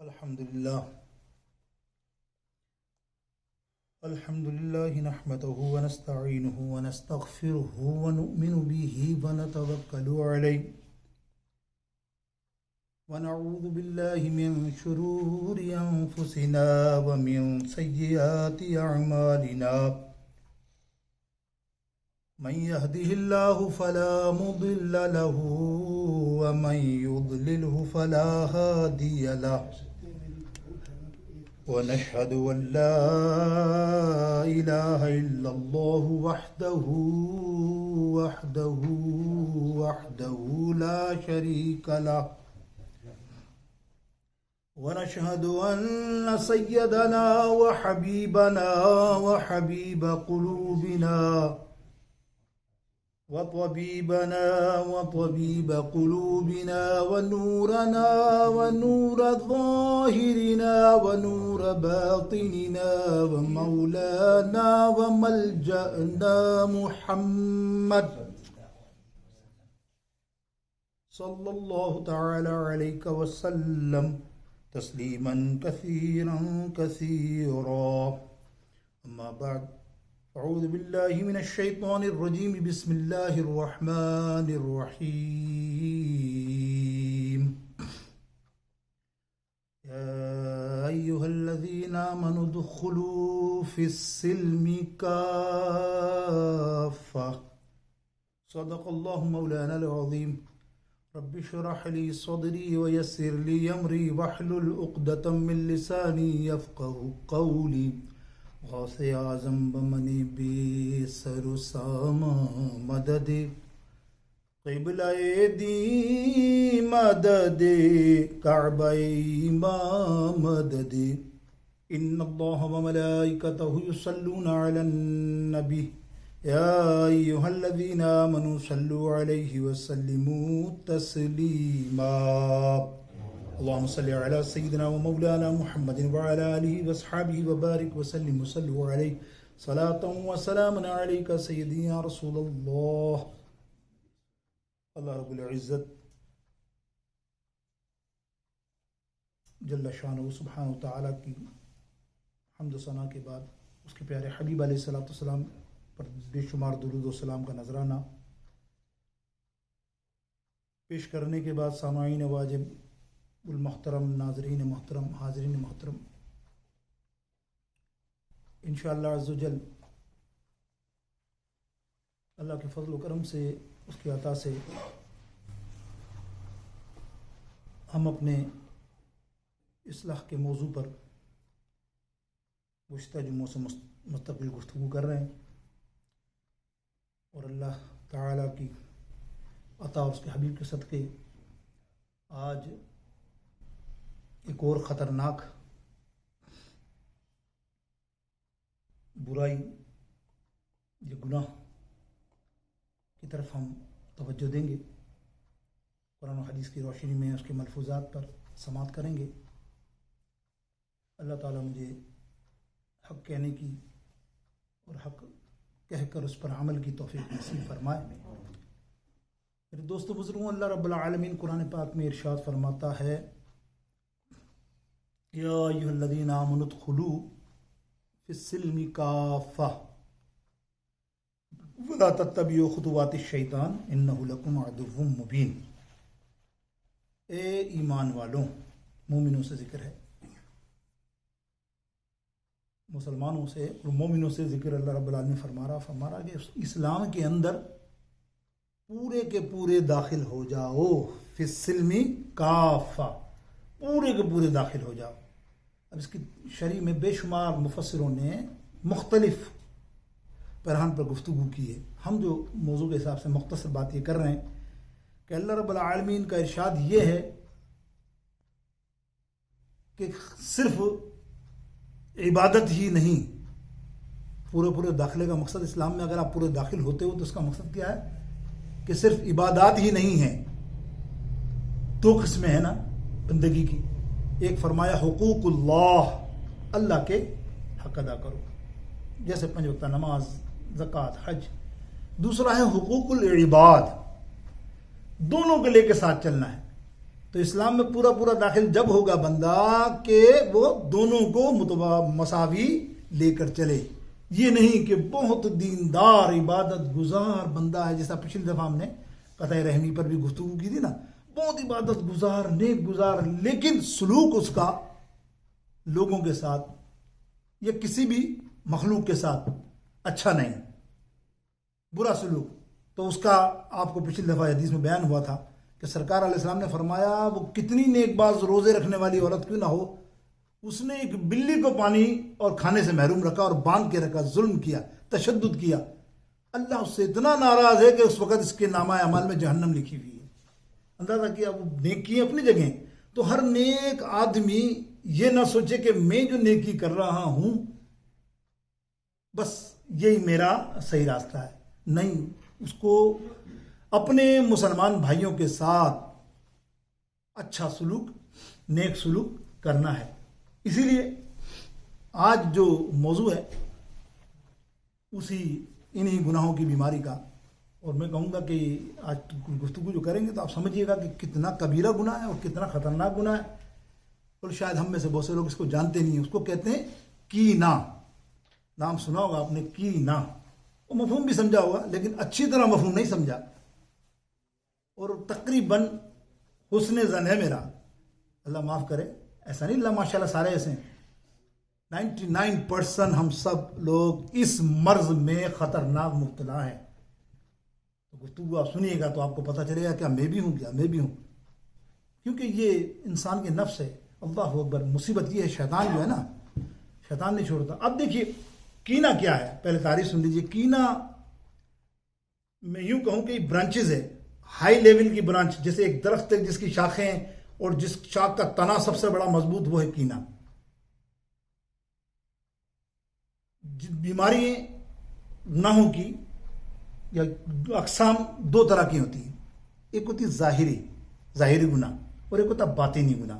الحمد لله نحمده ونستعينه ونستغفره ونؤمن به ونتوكل عليه ونعوذ بالله من شرور أنفسنا ومن سيئات أعمالنا من يهده الله فلا مضل له ومن يضلله فلا هادي له ونشهد أن لا إله إلا الله وحده لا شريك له ونشهد أن سيدنا وحبيبنا وحبيب قلوبنا وطبيب قلوبنا ونورنا ونور ظاهرنا ونور باطننا ومولانا وملجأنا محمد صلى الله تعالى عليك وسلم تسليما كثيرا كثيرا. أما بعد، أعوذ بالله من الشيطان الرجيم. بسم الله الرحمن الرحيم. يا أيها الذين آمنوا ادخلوا في السلم كافة. صدق الله مولانا العظيم. رب اشرح لي صدري ويسر لي أمري واحلل عقدة من لساني يفقهوا قولي. غوث اعظم بمنی بے سر و ساما مدد قبلہ دی مدد کعبہ امام مدد. ان اللہ وملائکتہ یصلون علی النبی یا ایہا الذین آمنوا صلوا علیہ وسلموا تسلیما. اللهم صل على سيدنا ومولانا محمد وعلى آله وأصحابه وبارك وسلم وصلوا عليه صلاة وسلام عليك سيدي يا رسول الله. اللہ رب العزت جل شانہ سبحانہ وتعالی کی حمد و ثنا کے بعد اس کے پیارے حبیب علیہ الصلوۃ والسلام پر بے شمار درود و سلام کا نذرانہ پیش کرنے کے بعد سامعین واجب المحترم، ناظرین محترم، حاضرین محترم، انشاءاللہ عز و جل اللہ کے فضل و کرم سے، اس کی عطا سے ہم اپنے اصلاح کے موضوع پر گزشتہ جمعوں سے مستقل گفتگو کر رہے ہیں، اور اللہ تعالیٰ کی عطا اور اس کے حبیب کے صدقے آج ایک اور خطرناک برائی یا گناہ کی طرف ہم توجہ دیں گے. قرآن و حدیث کی روشنی میں اس کے ملفوظات پر سماعت کریں گے. اللہ تعالیٰ مجھے حق کہنے کی اور حق کہہ کر اس پر عمل کی توفیق نصیب فرمائے. میرے دوستو بزرگوں، اللہ رب العالمین قرآن پاک میں ارشاد فرماتا ہے، یا ایھا الذین آمنوا ادخلوا فی السلم کافہ ولا تتبعوا خطوات الشیطان انہ لکم عدو مبین. اے ایمان والوں، مومنوں سے ذکر ہے، مسلمانوں سے اور مومنوں سے ذکر. اللہ رب العالمین فرما رہا کہ اسلام کے اندر پورے کے پورے داخل ہو جاؤ. فی السلم کافہ، پورے کے پورے داخل ہو جاؤ. اب اس کی شرح میں بے شمار مفسروں نے مختلف پیرہان پر گفتگو کی ہے. ہم جو موضوع کے حساب سے مختصر بات یہ کر رہے ہیں کہ اللہ رب العالمین کا ارشاد یہ ہے کہ صرف عبادت ہی نہیں، پورے داخلے کا مقصد اسلام میں اگر آپ پورے داخل ہوتے ہو تو اس کا مقصد کیا ہے کہ صرف عبادات ہی نہیں ہیں. دو قسمیں ہیں نا بندگی کی. ایک فرمایا حقوق اللہ کے حق ادا کرو، جیسے 5 وقتہ نماز، زکوٰۃ، حج. دوسرا ہے حقوق العباد، دونوں کے لے کے ساتھ چلنا ہے. تو اسلام میں پورا پورا داخل جب ہوگا بندہ کہ وہ دونوں کو مساوی لے کر چلے. یہ نہیں کہ بہت دیندار عبادت گزار بندہ ہے، جیسا پچھلی دفعہ ہم نے قطع رحمی پر بھی گفتگو کی تھی نا، بہت عبادت گزار نیک گزار، لیکن سلوک اس کا لوگوں کے ساتھ یا کسی بھی مخلوق کے ساتھ اچھا نہیں، برا سلوک. تو اس کا آپ کو پچھلی دفعہ حدیث میں بیان ہوا تھا کہ سرکار علیہ السلام نے فرمایا وہ کتنی نیک باز روزے رکھنے والی عورت کیوں نہ ہو، اس نے ایک بلی کو پانی اور کھانے سے محروم رکھا اور باندھ کے رکھا، ظلم کیا، تشدد کیا، اللہ اس سے اتنا ناراض ہے کہ اس وقت اس کے نامہ اعمال میں جہنم لکھی ہوئی ہے. اندازہ کیا وہ نیکی اپنی جگہ. تو ہر نیک آدمی یہ نہ سوچے کہ میں جو نیکی کر رہا ہوں بس یہی میرا صحیح راستہ ہے. نہیں، اس کو اپنے مسلمان بھائیوں کے ساتھ اچھا سلوک، نیک سلوک کرنا ہے. اسی لیے آج جو موضوع ہے اسی انہی گناہوں کی بیماری کا، اور میں کہوں گا کہ آج گفتگو جو کریں گے تو آپ سمجھیے گا کہ کتنا کبیرہ گناہ ہے اور کتنا خطرناک گناہ ہے. اور شاید ہم میں سے بہت سے لوگ اس کو جانتے نہیں ہیں. اس کو کہتے ہیں کینہ. نام سنا ہوگا آپ نے، کینہ. وہ مفہوم بھی سمجھا ہوگا لیکن اچھی طرح مفہوم نہیں سمجھا. اور تقریباً حسن ظن ہے میرا، اللہ معاف کرے، ایسا نہیں، اللہ ماشاءاللہ سارے ایسے ہیں، 99% ہم سب لوگ اس مرض میں خطرناک مبتلا ہیں. تو گفتگو آپ سنیے گا تو آپ کو پتہ چلے گا کیا میں بھی ہوں، کیا میں بھی ہوں. کیونکہ یہ انسان کے نفس ہے. اللہ اکبر. مصیبت یہ ہے شیطان جو ہے نا، شیطان نہیں چھوڑتا. اب دیکھیے کینہ کیا ہے، پہلے تعریف سن لیجیے. کینہ میں یوں کہوں کہ برانچز ہے، ہائی لیول کی برانچ، جیسے ایک درخت ہے جس کی شاخیں ہیں اور جس شاخ کا تنا سب سے بڑا مضبوط، وہ ہے کینہ. بیماری گناہوں کی یا اقسام دو طرح کی ہوتی ہیں. ایک ہوتی ہے ظاہری گناہ، اور ایک ہوتا ہے باطینی گناہ.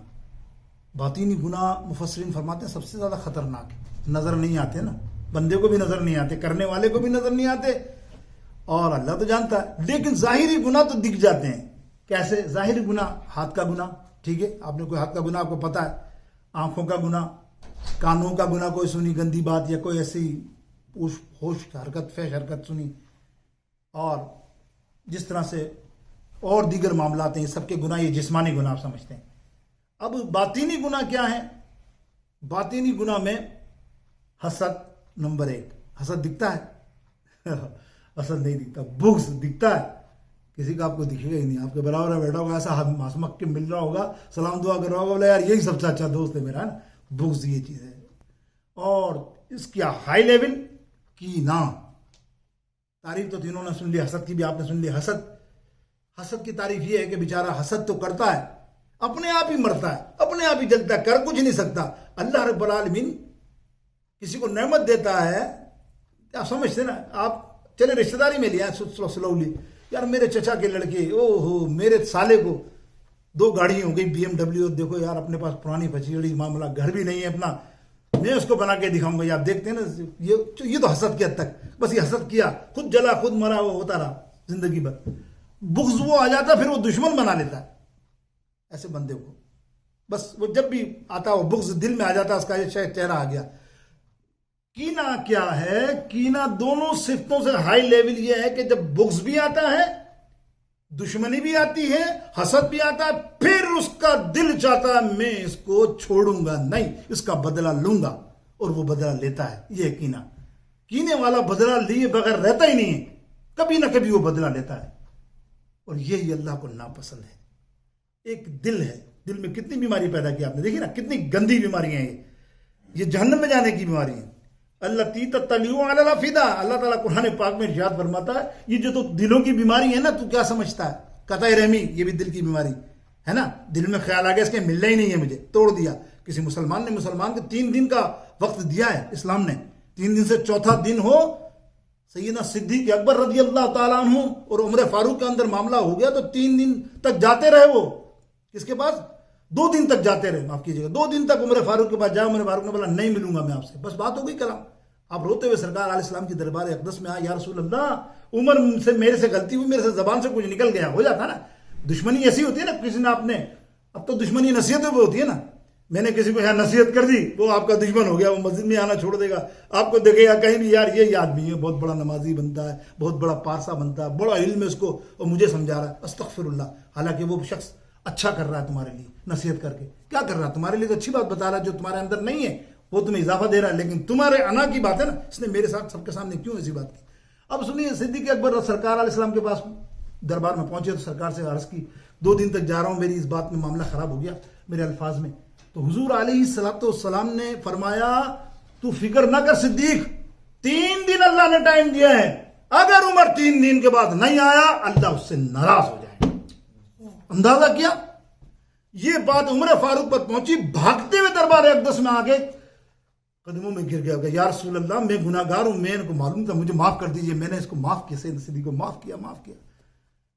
باطینی گناہ مفسرین فرماتے ہیں سب سے زیادہ خطرناک ہے. نظر نہیں آتے نا، بندے کو بھی نظر نہیں آتے، کرنے والے کو بھی نظر نہیں آتے، اور اللہ تو جانتا ہے. لیکن ظاہری گناہ تو دکھ جاتے ہیں. کیسے؟ ظاہری گناہ، ہاتھ کا گناہ، ٹھیک ہے، آپ نے کوئی ہاتھ کا گناہ آپ کو پتا ہے، آنکھوں کا گناہ، کانوں کا گناہ، کوئی سنی گندی بات یا کوئی ایسی ہوش حرکت، فحش حرکت سنی، اور جس طرح سے اور دیگر معاملات ہیں، یہ سب کے گناہ، یہ جسمانی گناہ آپ سمجھتے ہیں. اب باطینی گناہ کیا ہے؟ باطینی گناہ میں حسد نمبر 1. حسد دکھتا ہے؟ حسد نہیں دکھتا. بغض دکھتا ہے؟ کسی کا آپ کو دکھے گا ہی نہیں. آپ کے برابر بیٹھا ہوگا، ایسا ہنسمک کے مل رہا ہوگا، سلام دعا کر رہا ہوگا، بولے یار یہی سب سے اچھا دوست ہے میرا، ہے نا. بغض یہ چیز ہے. اور اس کی ہائی لیول کینہ. تعریف تو تینوں نے سن لی، حسد کی بھی آپ نے سن لی. حسد کی تعریف یہ ہے کہ بیچارہ حسد تو کرتا ہے، اپنے آپ ہی مرتا ہے، اپنے آپ ہی جلتا ہے، کر کچھ نہیں سکتا. اللہ رب العالمین کسی کو نعمت دیتا ہے، آپ سمجھتے نا، آپ چلے رشتہ داری میں لیا سلولی، یار میرے چچا کے لڑکے، او ہو میرے سالے کو 2 گاڑی ہو گئی BMW، دیکھو یار اپنے پاس پرانی پچیڑی معاملہ، گھر بھی نہیں ہے اپنا، میں اس کو بنا کے دکھاؤں گا. یہ آپ دیکھتے ہیں نا، یہ تو حسد کی حد تک، بس یہ حسد کیا، خود جلا خود مرا، وہ ہوتا رہا زندگی بھر. بغض وہ آ جاتا پھر وہ دشمن بنا لیتا ہے ایسے بندے کو. بس وہ جب بھی آتا وہ بغض دل میں آ جاتا، اس کا یہ چہرہ آ گیا. کینہ کیا ہے؟ کینہ دونوں صفتوں سے ہائی لیول یہ ہے کہ جب بغض بھی آتا ہے، دشمنی بھی آتی ہے، حسد بھی آتا ہے، پھر اس کا دل چاہتا ہے میں اس کو چھوڑوں گا نہیں، اس کا بدلہ لوں گا، اور وہ بدلہ لیتا ہے. یہ کینہ. کینے والا بدلہ لیے بغیر رہتا ہی نہیں ہے، کبھی نہ کبھی وہ بدلہ لیتا ہے، اور یہی اللہ کو ناپسند ہے. ایک دل ہے، دل میں کتنی بیماری پیدا کی آپ نے، دیکھی نا کتنی گندی بیماریاں ہیں. یہ جہنم میں جانے کی بیماری ہیں. اللہ تتلیو علی الافئدہ، اللہ تعالیٰ قرآن پاک میں ارشاد فرماتا ہے یہ جو تو دلوں کی بیماری ہے نا، تو کیا سمجھتا ہے؟ قطع رحمی، یہ بھی دل کی بیماری ہے نا. دل میں خیال آ گیا اس کے ملنا ہی نہیں ہے مجھے، توڑ دیا. کسی مسلمان نے مسلمان کو 3 دن کا وقت دیا ہے اسلام نے، 3 دن سے چوتھا دن ہو، سیدنا صدیق اکبر رضی اللہ تعالیٰ عنہ اور عمر فاروق کے اندر معاملہ ہو گیا تو 3 دن تک جاتے رہے. وہ کس کے پاس؟ 2 دن تک جاتے رہے، معاف کیجیے گا، 2 دن تک عمر فاروق کے پاس جاؤ. عمر فاروق نے بولا نہیں ملوں گا میں آپ سے، بس بات ہو گئی کلام. آپ روتے ہوئے سرکار علیہ السلام کی دربار اقدس میں آئے، یا رسول اللہ عمر سے میرے سے غلطی ہوئی، میرے سے زبان سے کچھ نکل گیا. ہو جاتا نا، دشمنی ایسی ہوتی ہے نا، کسی نے آپ نے اب تو دشمنی نصیحتوں پہ ہوتی ہے نا. میں نے کسی کو یہاں نصیحت کر دی وہ آپ کا دشمن ہو گیا, وہ مسجد میں آنا چھوڑ دے گا, آپ کو دیکھے گا کہیں بھی یار یہ آدمی ہے بہت بڑا نمازی بنتا ہے, بہت بڑا پارسا بنتا ہے, بڑا علم ہے اس کو اور مجھے سمجھا رہا ہے. استغفر اللہ. حالانکہ وہ شخص اچھا کر رہا ہے تمہارے لیے نصیحت کر کے. کیا کر رہا ہے تمہارے لیے؟ تو اچھی بات بتا رہا ہے جو تمہارے اندر نہیں ہے, وہ تمہیں اضافہ دے رہا ہے. لیکن تمہارے انا کی بات ہے نا, اس نے میرے ساتھ سب کے سامنے کیوں ایسی بات کی. اب سنیے, صدیق اکبر سرکار علیہ السلام کے پاس دربار میں پہنچے تو سرکار سے عرض کی 2 دن تک جا رہا ہوں, میری اس بات میں معاملہ خراب ہو گیا میرے الفاظ میں. تو حضور علیہ السلام نے فرمایا تو فکر نہ کر صدیق, 3 دن اللہ نے ٹائم دیا ہے, اگر عمر 3 دن کے بعد نہیں آیا اللہ اس سے ناراض ہو جائے. اندازہ کیا یہ بات عمر فاروق پر پہنچی, بھاگتے ہوئے دربار اقدس میں آگے قدموں میں گر گیا. یا رسول اللہ میں گناہ گار ہوں, میں ان کو معلوم تھا, مجھے معاف کر دیجئے. میں نے اس کو معاف کیا, صدیق کو معاف کیا.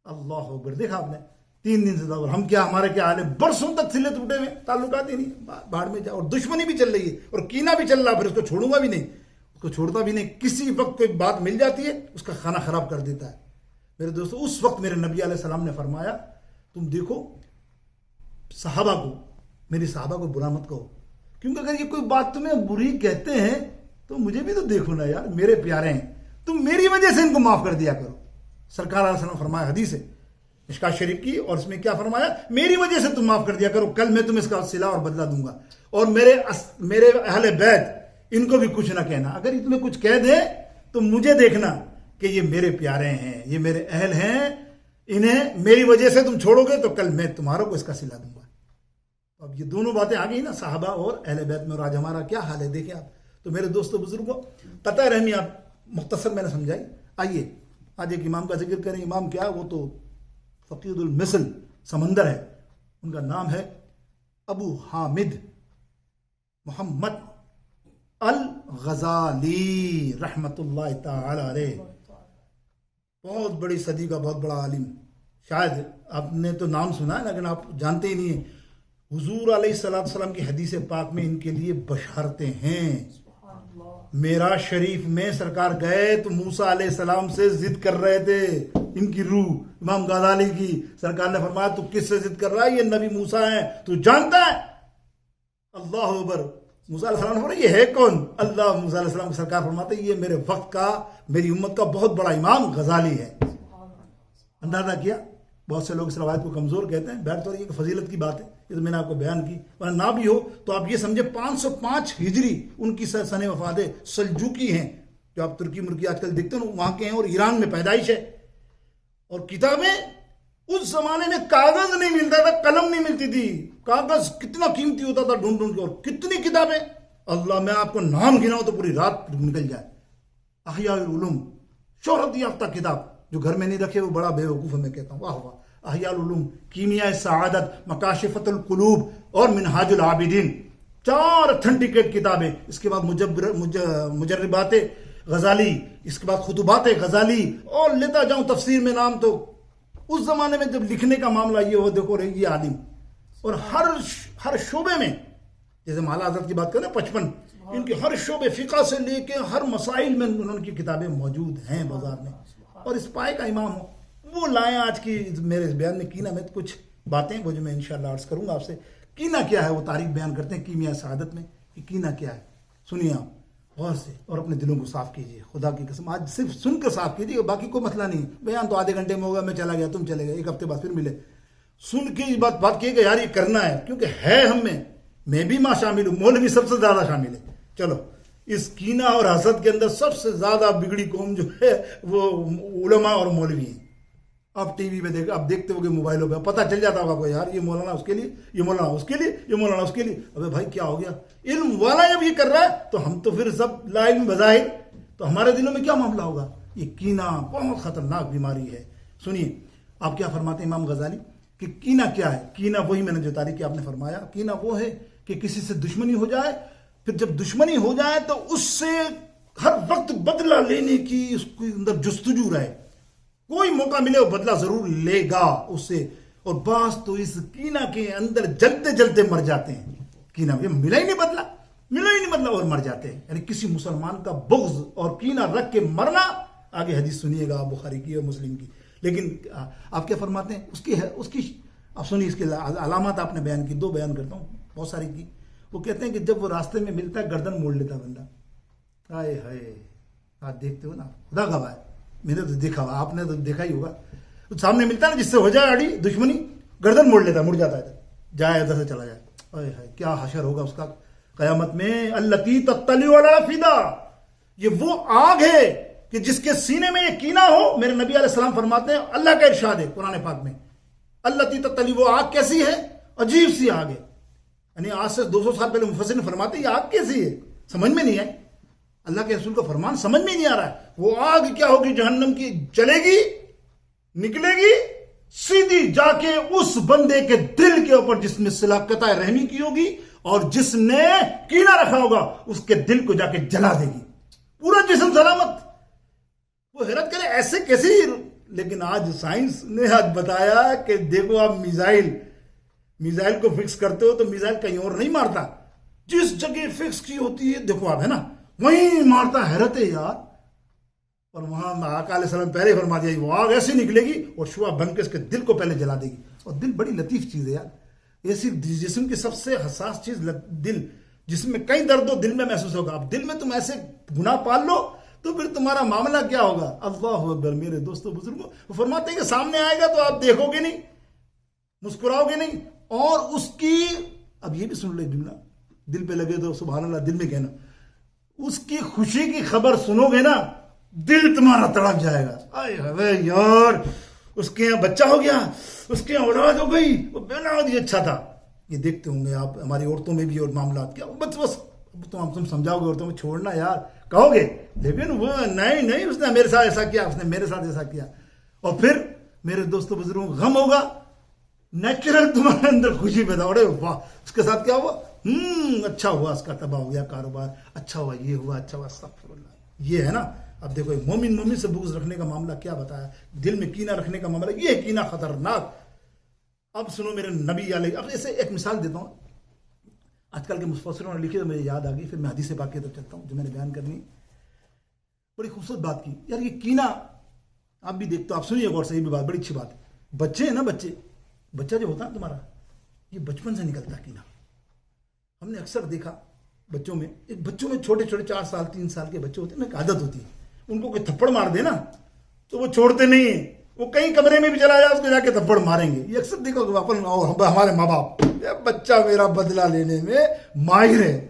اللہ اکبر. دیکھا آپ نے 3 دن سے زیادہ ہم کیا, ہمارے کیا حال ہے, برسوں تک سلے ٹوٹے ہوئے, تعلقات ہی نہیں, باہر میں جا, اور دشمنی بھی چل رہی ہے اور کینہ بھی چل رہا, پھر اس کو چھوڑوں گا بھی نہیں, اس کو چھوڑتا بھی نہیں. کسی وقت کوئی بات مل جاتی ہے اس کا کھانا خراب کر دیتا ہے. میرے دوستو اس وقت میرے نبی علیہ السلام نے فرمایا تم دیکھو صحابہ کو, میری صحابہ کو برا مت کہو, کیونکہ اگر یہ کوئی بات تمہیں بری کہتے ہیں تو مجھے بھی تو دیکھو نا یار, میرے پیارے ہیں, تم میری وجہ سے ان کو معاف کر دیا کرو. سرکار علیہ السلام فرمایا حدیث ہے مشکاۃ شریف کی, اور اس میں کیا فرمایا, میری وجہ سے تم معاف کر دیا کرو, کل میں تمہیں اس کا صلہ اور بدلہ دوں گا. اور میرے اہل بیت ان کو بھی کچھ نہ کہنا, اگر یہ تمہیں کچھ کہہ دے تو مجھے دیکھنا کہ یہ میرے پیارے ہیں, یہ میرے اہل ہیں, انہیں میری وجہ سے تم چھوڑو گے تو کل میں تمہاروں کو اس کا صلہ دوں گا. اب یہ دونوں باتیں آ گئی نا صحابہ اور اہل بیت میں, اور آج ہمارا کیا حال ہے دیکھیں آپ. تو میرے دوستو بزرگوں, قطع رحمی آپ مختصر میں نے سمجھائی. آئیے آج ایک امام کا ذکر کریں. امام کیا, وہ تو فقید المثل سمندر ہے, ان کا نام ہے ابو حامد محمد الغزالی رحمت اللہ تعالی علیہ. بہت بڑی صدی کا بہت بڑا عالم, شاید آپ نے تو نام سنا ہے لیکن آپ جانتے ہی نہیں ہیں. حضور علیہ السلام کی حدیث پاک میں ان کے لیے بشارتیں ہیں. معراج شریف میں سرکار گئے تو موسیٰ علیہ السلام سے ضد کر رہے تھے, ان کی روح امام غزالی کی. سرکار نے فرمایا تو کس سے ضد کر رہا ہے, یہ نبی موسیٰ ہیں, تو جانتا ہے. اللہ اکبر. موسیٰ علیہ السلام نے فرمایا یہ ہے کون؟ اللہ. موسیٰ علیہ السلام سرکار فرماتے ہیں یہ میرے وقت کا, میری امت کا بہت بڑا امام غزالی ہے. اندازہ کیا. بہت سے لوگ اس روایت کو کمزور کہتے ہیں, بہر طور یہ فضیلت کی بات ہے, یہ تو میں نے آپ کو بیان کی, ورنہ نہ بھی ہو تو آپ یہ سمجھے 505 ہجری ان کی سن وفات ہے. سلجوکی ہیں جو آپ ترکی مرکی آج کل دیکھتے ہیں وہاں کے ہیں, اور ایران میں پیدائش ہے. اور کتابیں اس زمانے میں کاغذ نہیں ملتا تھا, قلم نہیں ملتی تھی, کاغذ کتنا قیمتی ہوتا تھا ڈھونڈ ڈھونڈ کے, اور کتنی کتابیں. اللہ میں آپ کو نام گناؤں تو پوری رات نکل جائے. احیاء العلوم شہرت یافتہ کتاب, جو گھر میں نہیں رکھے وہ بڑا بے وقوف ہے, میں کہتا ہوں. واہ واہ. احیاء العلوم, کیمیاء سعادت, مکاشفۃ القلوب اور منہاج العابدین, 4 اتھنٹیکیٹ کتابیں. اس کے بعد مجربات غزالی, اس کے بعد خطبات غزالی, اور لیتا جاؤں تفسیر میں نام. تو اس زمانے میں جب لکھنے کا معاملہ یہ ہو, دیکھو رہی یہ عالم, اور ہر شعبے میں, جیسے مالا حضرت کی بات کریں 55, ان کے ہر شعبے فقہ سے لے کے ہر مسائل میں ان کی کتابیں موجود ہیں بازار میں. اور اس پائے کا امام ہو وہ لائیں. آج کی میرے اس بیان میں کینہ میں کچھ باتیں وہ جو میں انشاءاللہ عرض کروں گا آپ سے. کینہ کیا ہے وہ تاریخ بیان کرتے ہیں کیمیاء سعادت میں, کہ کینہ کیا ہے. سنیے آپ غور سے اور اپنے دلوں کو صاف کیجیے, خدا کی قسم آج صرف سن کر صاف کیجیے, باقی کوئی مسئلہ نہیں. بیان تو آدھے گھنٹے میں ہوگا, میں چلا گیا تم چلے گئے, 1 ہفتے بعد پھر ملے. سن کے بات کیے کہ یار یہ کرنا ہے, کیونکہ ہے ہم میں بھی ماں شامل ہوں, مولوی سب سے زیادہ شامل ہے. چلو اس کینہ اور حسد کے اندر سب سے زیادہ بگڑی قوم جو ہے وہ علماء اور مولوی ہیں. آپ ٹی وی پہ آپ دیکھتے ہو کہ موبائلوں پہ پتہ چل جاتا ہوگا کوئی, یار یہ مولانا اس کے لیے, یہ مولانا اس کے لیے, یہ مولانا اس کے لیے. ابے بھائی کیا ہو گیا, علم والا جب یہ کر رہا ہے تو ہم تو پھر سب لا علم بظاہر, تو ہمارے دلوں میں کیا معاملہ ہوگا. یہ کینہ بہت خطرناک بیماری ہے. سنیے آپ کیا فرماتے ہیں امام غزالی, کہ کینہ کیا ہے. کینہ وہی میں نے جو تاریخ آپ نے فرمایا, کینہ وہ ہے کہ کسی سے دشمنی ہو جائے, پھر جب دشمنی ہو جائے تو اس سے ہر وقت بدلہ لینے کی اس کے اندر جستجو رہے, کوئی موقع ملے وہ بدلہ ضرور لے گا اس سے. اور بعض تو اس کینہ کے اندر جلتے جلتے مر جاتے ہیں. کینہ ملا ہی نہیں بدلہ اور مر جاتے ہیں. یعنی کسی مسلمان کا بغض اور کینہ رکھ کے مرنا, آگے حدیث سنیے گا بخاری کی اور مسلم کی. لیکن آپ کیا فرماتے ہیں, اس کی اب سنیے اس کے علامات آپ نے بیان کی، 2 بیان کرتا ہوں، بہت ساری کی. وہ کہتے ہیں کہ جب وہ راستے میں ملتا ہے گردن موڑ لیتا بندہ. ہائے ہائے، آپ دیکھتے ہو نا، خدا گواہ ہے، میں نے تو دیکھا ہوا، آپ نے تو دیکھا ہی ہوگا. سامنے ملتا ہے نا جس سے ہو جائے اڑی دشمنی، گردن موڑ لیتا ہے، مڑ جاتا ہے، جائے ادھر سے چلا جائے. ہائے ہائے، کیا حشر ہوگا اس کا قیامت میں. التی تطلع علی الافئدہ، یہ وہ آگ ہے کہ جس کے سینے میں یہ کینہ ہو. میرے نبی علیہ السلام فرماتے ہیں، اللہ کا ارشاد ہے قرآن پاک میں، التی تطلع، وہ آگ کیسی ہے؟ عجیب سی آگ ہے. یعنی آج سے 200 سال پہلے مفسر نے فرماتے ہیں یہ آگ کیسی ہے، سمجھ میں نہیں آئی. اللہ کے رسول کا فرمان سمجھ میں نہیں آ رہا ہے. وہ آگ کیا ہوگی؟ جہنم کی، جلے گی، نکلے گی، سیدھی جا کے اس بندے کے دل کے اوپر جس نے صلہ قطع رحمی کی ہوگی اور جس نے کینہ رکھا ہوگا اس کے دل کو جا کے جلا دے گی، پورا جسم سلامت. وہ حیرت کرے ایسے کیسے. لیکن آج سائنس نے آج بتایا کہ دیکھو آپ میزائل کو فکس کرتے ہو تو میزائل کہیں اور نہیں مارتا، جس جگہ فکس کی ہوتی ہے دیکھو آپ، ہے نا، وہیں مارتا. حیرت ہے یار. اور وہاں آقا علیہ السلام پہلے فرما دیا وہ آگ ایسی نکلے گی اور شعاع بن کے اس کے دل کو پہلے جلا دے گی. اور دل بڑی لطیف چیز ہے یار، ایسی جسم کی سب سے حساس چیز دل، جسم میں کئی درد ہو دل میں محسوس ہوگا. اب دل میں تم ایسے گناہ پال لو تو پھر تمہارا معاملہ کیا ہوگا. اللہ اکبر. میرے دوستوں بزرگوں، وہ فرماتے ہیں کہ سامنے آئے گا تو آپ دیکھو گے نہیں، مسکراؤ گے نہیں، اور اس کی، اب یہ بھی سن لے جملہ، دل پہ لگے تو سبحان اللہ دل میں کہنا، اس کی خوشی کی خبر سنو گے نا دل تمہارا تڑپ جائے گا. آئے یار، اس کے یہاں بچہ ہو گیا، اس کے یہاں اولاد ہو گئی، وہ بہت ہی اچھا تھا. یہ دیکھتے ہوں گے آپ ہماری عورتوں میں بھی اور معاملات کیا، بس تم سمجھاؤ گے عورتوں میں چھوڑنا یار کہو گے، لیکن وہ نہیں اس نے میرے ساتھ ایسا کیا، اس نے میرے ساتھ ایسا کیا. اور پھر میرے دوستوں بزرگوں غم ہوگا، نیچرل تمہارے اندر خوشی پیدا ہو رہے، واہ اس کے ساتھ کیا ہوا، اچھا ہوا، اس کا تباہ ہو گیا کاروبار، اچھا ہوا یہ ہوا، اچھا ہوا، استغفر اللہ. یہ ہے نا. اب دیکھو مومن سے بغض رکھنے کا معاملہ کیا بتایا، دل میں کینہ رکھنے کا معاملہ، یہ کینہ خطرناک. اب سنو میرے نبی علیہ، اب اسے ایک مثال دیتا ہوں. آج کل کے مفسروں نے لکھی تو مجھے یاد آ گئی، پھر میں حدیث پاک کی طرف چلتا ہوں جو میں نے بیان کرنی. بڑی خوبصورت بات کی یار. یہ کینہ آپ بھی دیکھتے ہو، آپ سنیے غور سے، یہ بھی بات بڑی اچھی بات ہے. بچے ہیں نا، بچہ جو ہوتا ہے تمہارا، یہ بچپن سے نکلتا ہے کینہ. ہم نے اکثر دیکھا بچوں میں چھوٹے 4 سال 3 سال کے بچے ہوتے ہیں نا، ایک عادت ہوتی ہے، ان کو کوئی تھپڑ مار دے نا تو وہ چھوڑتے نہیں ہیں، وہ کئی کمرے میں بھی چلا جائے اس کو جا کے تھپڑ ماریں گے. یہ اکثر دیکھو ہمارے ماں باپ، بچہ میرا بدلہ لینے میں ماہر ہے،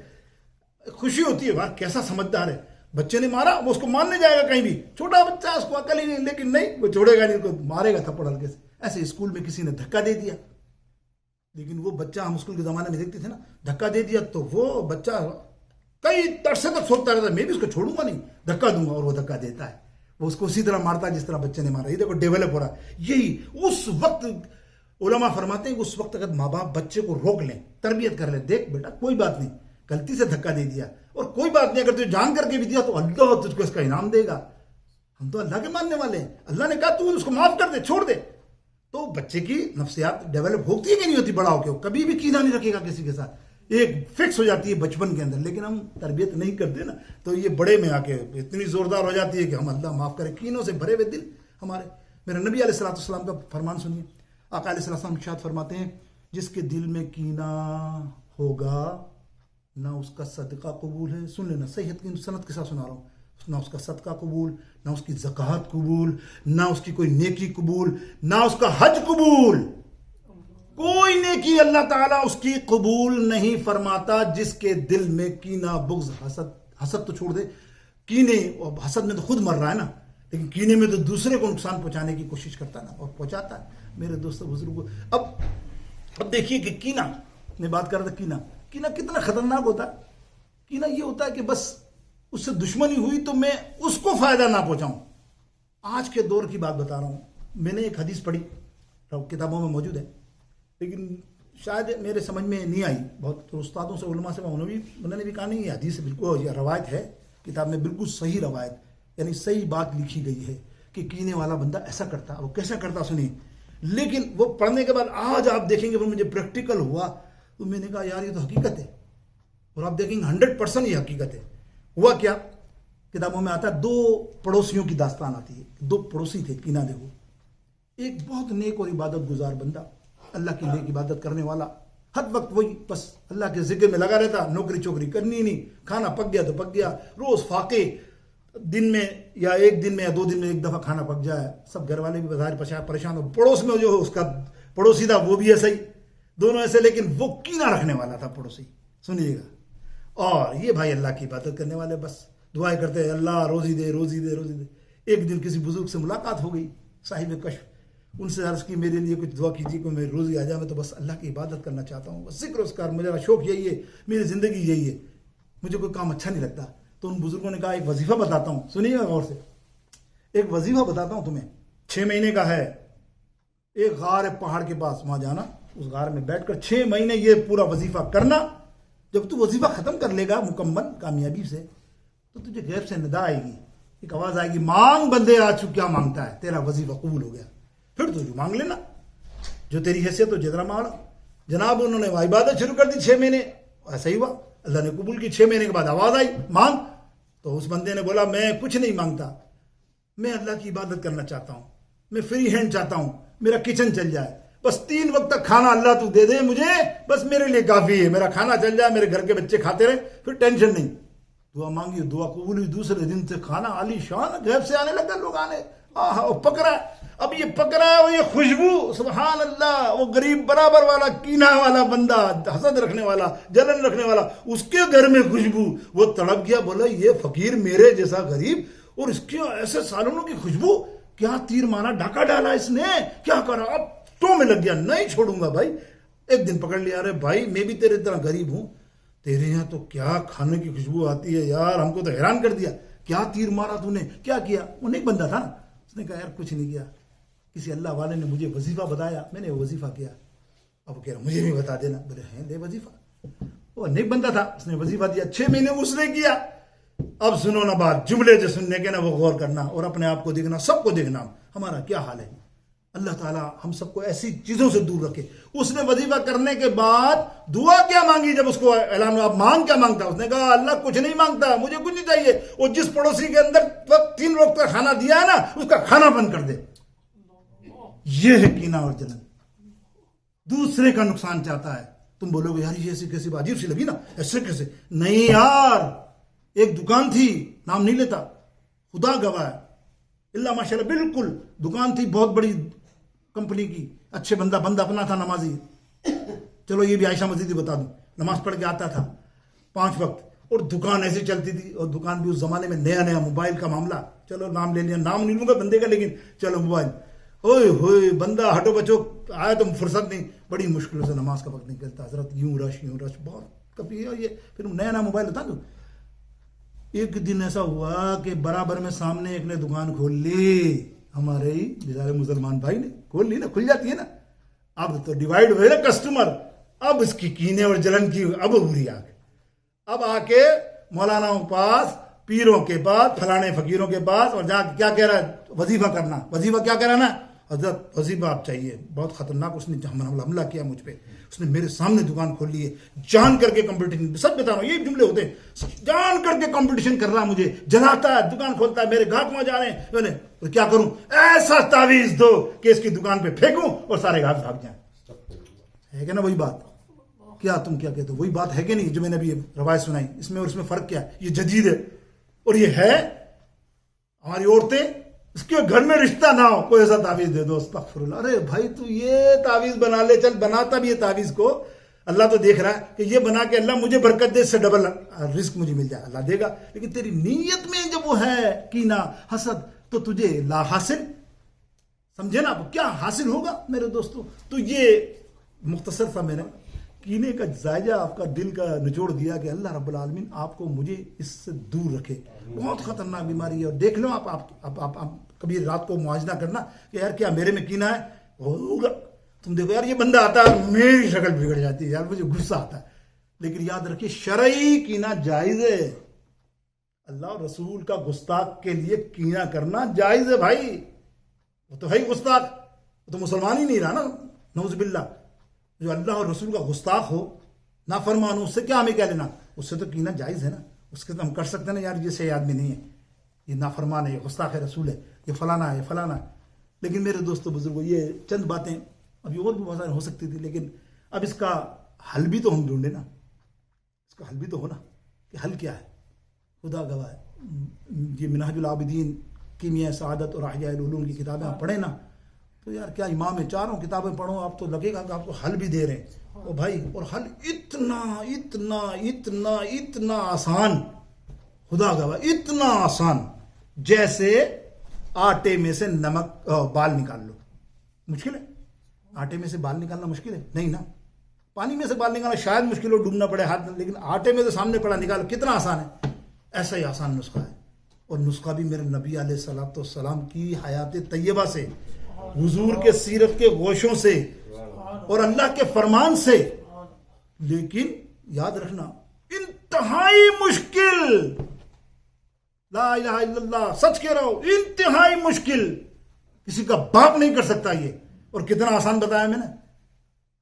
خوشی ہوتی ہے، واہ کیسا سمجھدار ہے، بچے نے مارا وہ اس کو مارنے جائے گا کہیں بھی، چھوٹا بچہ اس کو عقل ہی نہیں، لیکن نہیں وہ چھوڑے گا نہیں، کو مارے گا تھپڑ ہلکے سے. ایسے اسکول میں کسی نے دھکا دے دیا، لیکن وہ بچہ، ہم اسکول کے زمانے میں دیکھتے تھے نا، دھکا دے دیا تو وہ بچہ کئی عرصے تک سوچتا رہتا ہے میں بھی اس کو چھوڑوں گا نہیں، دھکا دوں گا، اور وہ دھکا دیتا ہے، وہ اس کو اسی طرح مارتا ہے جس طرح بچے نے مارا. یہ دیکھو ڈیولپ ہو رہا ہے. یہی اس وقت علماء فرماتے ہیں کہ اس وقت اگر ماں باپ بچے کو روک لیں، تربیت کر لیں، دیکھ بیٹا کوئی بات نہیں، غلطی سے دھکا دے دیا اور کوئی بات نہیں، اگر تو جان کر کے بھی دیا تو اللہ تجھ کو اس کا انعام دے گا، ہم تو اللہ کے ماننے والے ہیں، اللہ نے کہا تو اس کو معاف کر دے، چھوڑ دے. تو بچے کی نفسیات ڈیولپ ہوتی ہے کہ نہیں ہوتی، بڑا ہو کے کبھی بھی کینہ نہیں رکھے گا کسی کے ساتھ، ایک فکس ہو جاتی ہے بچپن کے اندر. لیکن ہم تربیت نہیں کرتے نا تو یہ بڑے میں آ کے اتنی زوردار ہو جاتی ہے کہ ہم اللہ معاف کرے، کینوں سے بھرے ہوئے دل ہمارے. میرے نبی علیہ السلام کا فرمان سنیے. آقا علیہ السلام ارشاد فرماتے ہیں، جس کے دل میں کینہ ہوگا نہ اس کا صدقہ قبول ہے. سن لینا، صحیح سند کے ساتھ سنا رہا ہوں. نہ اس کا صدقہ قبول، نہ اس کی زکوٰۃ قبول، نہ اس کی کوئی نیکی قبول، نہ اس کا حج قبول. کوئی نیکی اللہ تعالیٰ اس کی قبول نہیں فرماتا جس کے دل میں کینہ، بغض، حسد تو چھوڑ دے، کینے اور حسد میں تو خود مر رہا ہے نا، لیکن کینے میں تو دوسرے کو نقصان پہنچانے کی کوشش کرتا ہے نا، اور پہنچاتا ہے. میرے دوستوں بزرگوں، اب دیکھیے کہ کینہ میں بات کر رہا تھا، کینہ کتنا خطرناک ہوتا ہے. کینہ یہ ہوتا ہے کہ بس اس سے دشمنی ہوئی تو میں اس کو فائدہ نہ پہنچاؤں. آج کے دور کی بات بتا رہا ہوں. میں نے ایک حدیث پڑھی، کتابوں میں موجود ہے، لیکن شاید میرے سمجھ میں نہیں آئی. بہت استادوں سے، علماء سے انہوں نے بھی کہا نہیں یہ حدیث بالکل، یہ روایت ہے کتاب میں، بالکل صحیح روایت، یعنی صحیح بات لکھی گئی ہے کہ کینے والا بندہ ایسا کرتا. وہ کیسا کرتا سنیے. لیکن وہ پڑھنے کے بعد آج آپ دیکھیں گے وہ مجھے پریکٹیکل ہوا تو میں نے کہا یار یہ تو حقیقت ہے، اور آپ دیکھیں گے 100% یہ حقیقت ہے. ہوا کیا، کتابوں میں آتا ہے 2 پڑوسیوں کی داستان آتی ہے. 2 پڑوسی تھے، کینہ دیکھو. ایک بہت نیک اور عبادت گزار بندہ، اللہ کی نیک عبادت کرنے والا ہر وقت وہی بس اللہ کے ذکر میں لگا رہتا, نوکری چوکری کرنی ہی نہیں, کھانا پک گیا تو پک گیا, روز فاقے, دن میں یا ایک دن میں یا 2 دن میں ایک دفعہ کھانا پک جائے, سب گھر والے بھی بظاہر پریشان ہو, پڑوس میں جو اس کا پڑوسی تھا وہ بھی ایسا ہی, دونوں ایسے, لیکن وہ کینہ رکھنے والا تھا پڑوسی, سنیے گا. اور یہ بھائی اللہ کی عبادت کرنے والے بس دعائیں کرتے ہیں, اللہ روزی دے روزی دے روزی دے. ایک دن کسی بزرگ سے ملاقات ہو گئی, صاحب کشف, ان سے عرض کی میرے لیے کچھ دعا کیجیے کہ میری روزی آ جائے, میں تو بس اللہ کی عبادت کرنا چاہتا ہوں, بس ذکر اسکار, میرا شوق یہی ہے, میری زندگی یہی ہے, مجھے کوئی کام اچھا نہیں لگتا. تو ان بزرگوں نے کہا ایک وظیفہ بتاتا ہوں, سنیے گا غور سے, ایک وظیفہ بتاتا ہوں تمہیں, 6 مہینے کا ہے. ایک غار ہے پہاڑ کے پاس, وہاں جانا, اس غار میں بیٹھ کر 6 مہینے یہ پورا وظیفہ کرنا. جب تو وظیفہ ختم کر لے گا مکمل کامیابی سے, تو تجھے غیب سے ندا آئے گی, ایک آواز آئے گی, مانگ بندے آج کیا مانگتا ہے, تیرا وظیفہ قبول ہو گیا, پھر تو جو مانگ لینا, جو تیری حیثیت ہو جتنا مانگنا. جناب انہوں نے عبادت شروع کر دی 6 مہینے, ایسا ہی ہوا, اللہ نے قبول کی. 6 مہینے کے بعد آواز آئی مانگ, تو اس بندے نے بولا میں کچھ نہیں مانگتا, میں اللہ کی عبادت کرنا چاہتا ہوں, میں فری ہینڈ چاہتا ہوں, میرا کچن چل جائے, بس 3 وقت تک کھانا اللہ تو دے دے مجھے, بس میرے لیے کافی ہے, میرا کھانا چل جائے, میرے گھر کے بچے کھاتے رہے, پھر ٹینشن نہیں. دعا مانگی, دعا قبول ہوئی, دوسرے دن سے کھانا عالی شان غیب سے آنے لگا, لوگ آنے, پک رہا ہے. اب یہ پک رہا ہے, وہ یہ خوشبو, سبحان اللہ, وہ غریب برابر والا, کینہ والا بندہ, حسد رکھنے والا, جلن رکھنے والا, اس کے گھر میں خوشبو, وہ تڑپ گیا, بولا یہ فقیر میرے جیسا غریب, اور اس کے ایسے سالونوں کی خوشبو, کیا تیر مارا, ڈھاکہ ڈالا اس نے, کیا کرا, اب تو میں لگ گیا, نہیں چھوڑوں گا بھائی. ایک دن پکڑ لیا, ارے بھائی میں بھی تیرے طرح غریب ہوں, تیرے یہاں تو کیا کھانے کی خوشبو آتی ہے یار, ہم کو تو حیران کر دیا, کیا تیر مارا تو نے, کیا کیا. وہ نیک بندہ تھا نا, اس نے کہا یار کچھ نہیں کیا, کسی اللہ والے نے مجھے وظیفہ بتایا, میں نے وہ وظیفہ کیا. اب وہ کہہ رہا مجھے بھی بتا دینا, بولے ہیں دے وظیفہ. وہ نیک بندہ تھا, اس نے وظیفہ دیا, 6 مہینے اس نے کیا. اب سنو نا بات, جملے جو سننے کے نا وہ غور کرنا, اور اپنے آپ کو دیکھنا, سب کو دیکھنا ہمارا کیا حال ہے. اللہ تعالیٰ ہم سب کو ایسی چیزوں سے دور رکھے. اس نے وظیفہ کرنے کے بعد دعا کیا مانگی, جب اس کو اعلان ہوا مانگ کیا مانگتا, اس نے کہا اللہ کچھ نہیں مانگتا, مجھے کچھ نہیں چاہیے, اور جس پڑوسی کے اندر 3 وقت کا کھانا دیا ہے نا, اس کا کھانا بند کر دے. یہ ہے کینہ اور جلن, دوسرے کا نقصان چاہتا ہے. تم بولو گے یار یہ ایسی کیسی بات, عجیب سی لگی نا, ایسے کیسے, نہیں یار, ایک دکان تھی, نام نہیں لیتا, خدا گواہ ہے, اللہ ماشاء اللہ, بالکل دکان تھی بہت بڑی کمپنی کی, اچھے بندہ اپنا تھا, نمازی. چلو یہ بھی عائشہ مزید بتا دوں, نماز پڑھ کے آتا تھا 5 وقت, اور دکان ایسی چلتی تھی, اور دکان بھی اس زمانے میں نیا موبائل کا معاملہ, چلو نام لے لیا, نام نہیں لوں گا بندے کا, لیکن چلو موبائل, ہوئے ہوئے بندہ ہٹو بچو آیا تو فرصت نہیں, بڑی مشکلوں سے نماز کا وقت نکلتا, حضرت یوں رش بہت کبھی یہ, پھر نیا موبائل ہوتا نا. ایک دن ایسا ہوا کہ برابر میں سامنے ایک نے دکان کھول لی, ہمارے ہی بیچارے مسلمان بھائی نے کھول لی نا, کھل جاتی ہے نا, اب تو ڈیوائیڈ ہوئے نا کسٹمر, اب اس کی کینے اور جلن کی اب بری آ گئی. اب آ کے مولانا کے پاس, پیروں کے پاس, فلانے فقیروں کے پاس, اور جا کیا کہہ رہا ہے, وظیفہ کرنا, وظیفہ کیا کرانا, حضرت وظیفہ آپ چاہیے, بہت خطرناک. اس نے حملہ کیا مجھ پہ, اس نے میرے سامنے دکان کھول لی ہے, جان کر کے کمپٹیشن, سچ بتا رہا ہوں یہ جملے ہوتے ہیں, جان کر کے کمپٹیشن کر رہا مجھے, جلاتا ہے, دکان کھولتا ہے, میرے گاہک وہاں جا رہے ہیں, میں نے کیا کروں, ایسا تعویذ دو کہ اس کی دکان پہ پھینکوں اور سارے گاہک بھاگ جائیں. ہے کہ نا وہی بات, کیا تم کیا کہتے ہو, وہی بات ہے کہ نہیں جو میں نے ابھی روایت سنائی, اس میں اور اس میں فرق کیا ہے, یہ جدید ہے اور یہ ہے. ہماری عورتیں, اس کے گھر میں رشتہ نہ ہو, کوئی ایسا تعویذ دے دو, استغفر اللہ, ارے بھائی تو یہ تعویذ بنا لے, چل بناتا بھی یہ تعویذ کو, اللہ تو دیکھ رہا ہے کہ یہ بنا کے اللہ مجھے برکت دے, اس سے ڈبل رزق مجھے مل جائے, اللہ دے گا, لیکن تیری نیت میں جب وہ ہے کینہ حسد, تو تجھے لا حاصل, سمجھے نا, کیا حاصل ہوگا میرے دوستو. تو یہ مختصر تھا, میں نے کینے کا جائزہ آپ کا دل کا نچوڑ دیا کہ اللہ رب العالمین آپ کو مجھے اس سے دور رکھے. بہت خطرناک بیماری ہے, اور دیکھ لو آپ کبھی رات کو موازنہ کرنا کہ یار کیا میرے میں کینہ ہے, ہوگا. تم دیکھو یار یہ بندہ آتا ہے, میری شکل بگڑ جاتی ہے یار, مجھے غصہ آتا ہے, لیکن یاد رکھیے شرعی کینہ جائز ہے, اللہ اور رسول کا گستاخ کے لیے کینہ کرنا جائز ہے بھائی. وہ تو ہے ہی گستاخ, وہ تو مسلمان ہی نہیں رہا نا, نعوذ باللہ. جو اللہ اور رسول کا گستاخ ہو, نافرمان ہو, اس سے کیا ہمیں کیا لینا, اس سے تو کینہ جائز ہے نا, اس کے تو ہم کر سکتے ہیں نا, یار یہ صحیح آدمی نہیں ہے, یہ نافرمان ہے, یہ گستاخ ہے رسول ہے, یہ فلانا ہے, یہ فلانا ہے. لیکن میرے دوستو بزرگوں, یہ چند باتیں اب یہ اور بھی بہت سارے ہو سکتی تھی، لیکن اب اس کا حل بھی تو ہم ڈھونڈیں نا، اس کا حل بھی تو ہونا کہ حل کیا ہے. خدا گواہ ہے یہ منہاج العابدین، کیمیاء سعادت اور احیاء العلوم کی کتابیں آپ پڑھیں نا تو یار کیا امام ہے، چاروں کتابیں پڑھو آپ تو لگے گا کہ آپ کو حل بھی دے رہے ہیں. اور بھائی اور حل اتنا اتنا اتنا اتنا آسان، خدا گواہ اتنا آسان جیسے آٹے میں سے نمک بال نکال لو. مشکل ہے؟ آٹے میں سے بال نکالنا مشکل ہے؟ نہیں نا. پانی میں سے بال نکالنا شاید مشکل ہو، ڈوبنا پڑے ہاتھ میں، لیکن آٹے میں سے سامنے پڑا نکالو کتنا آسان ہے. ایسا ہی آسان نسخہ ہے، اور نسخہ بھی میرے نبی علیہ الصلوۃ والسلام کی حیات طیبہ سے، حضور کے سیرت کے گوشوں سے اور اللہ کے فرمان سے. لیکن یاد رکھنا انتہائی مشکل، لا الہ الا اللہ سچ کہہ رہا ہوں، انتہائی مشکل، کسی کا باپ نہیں کر سکتا یہ. اور کتنا آسان بتایا میں نے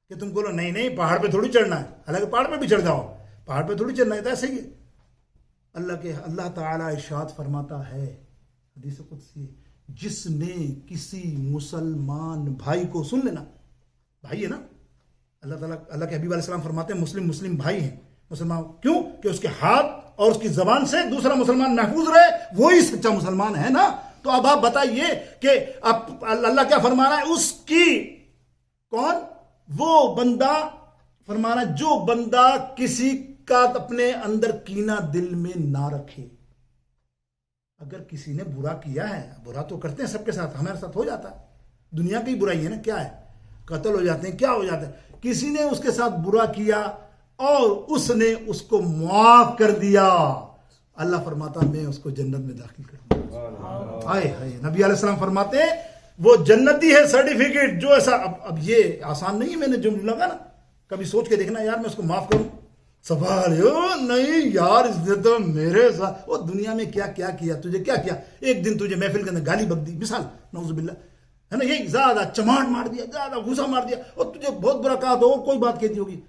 کہ تم بولو نہیں نہیں پہاڑ پہ تھوڑی چڑھنا ہے، حالانکہ پہاڑ پہ بھی چڑھ جاؤ، پہاڑ پہ تھوڑی چڑھنا ہے. تو ایسے ہی اللہ تعالیٰ ارشاد فرماتا ہے حدیث قدسی، جس نے کسی مسلمان بھائی کو، سن لینا بھائی ہے نا، اللہ تعالیٰ اللہ کے حبیب علیہ السلام فرماتے ہیں مسلم بھائی ہیں مسلمان. کیوں؟ کہ اس کے ہاتھ اور اس کی زبان سے دوسرا مسلمان محفوظ رہے، وہی سچا مسلمان ہے نا. تو اب آپ بتائیے کہ اب اللہ کیا فرما رہا ہے، اس کی کون؟ وہ بندہ فرما رہا ہے جو بندہ کسی کا اپنے اندر کینہ دل میں نہ رکھے. اگر کسی نے برا کیا ہے، برا تو کرتے ہیں سب کے ساتھ، ہمارے ساتھ ہو جاتا ہے، دنیا کی برائی ہے نا، کیا ہے، قتل ہو جاتے ہیں، کیا ہو جاتا ہے. کسی نے اس کے ساتھ برا کیا اور اس نے اس کو معاف کر دیا، اللہ فرماتا میں اس کو جنت میں داخل کروں گا. ہائے ہائے، نبی علیہ السلام فرماتے ہیں وہ جنتی ہے سرٹیفکیٹ جو ایسا. اب یہ آسان نہیں ہے، میں نے جو لگا نا کبھی سوچ کے دیکھنا یار میں اس کو معاف کروں، سوال نہیں یار اس نے تو میرے ساتھ وہ دنیا میں کیا کیا کیا، تجھے کیا کیا، ایک دن تجھے محفل کے اندر گالی بک دی، مثال نعوذ باللہ ہے نا، یہی زیادہ چماٹ مار دیا، زیادہ غصہ مار دیا، اور تجھے بہت برا کہا تو کوئی بات کہتی ہوگی.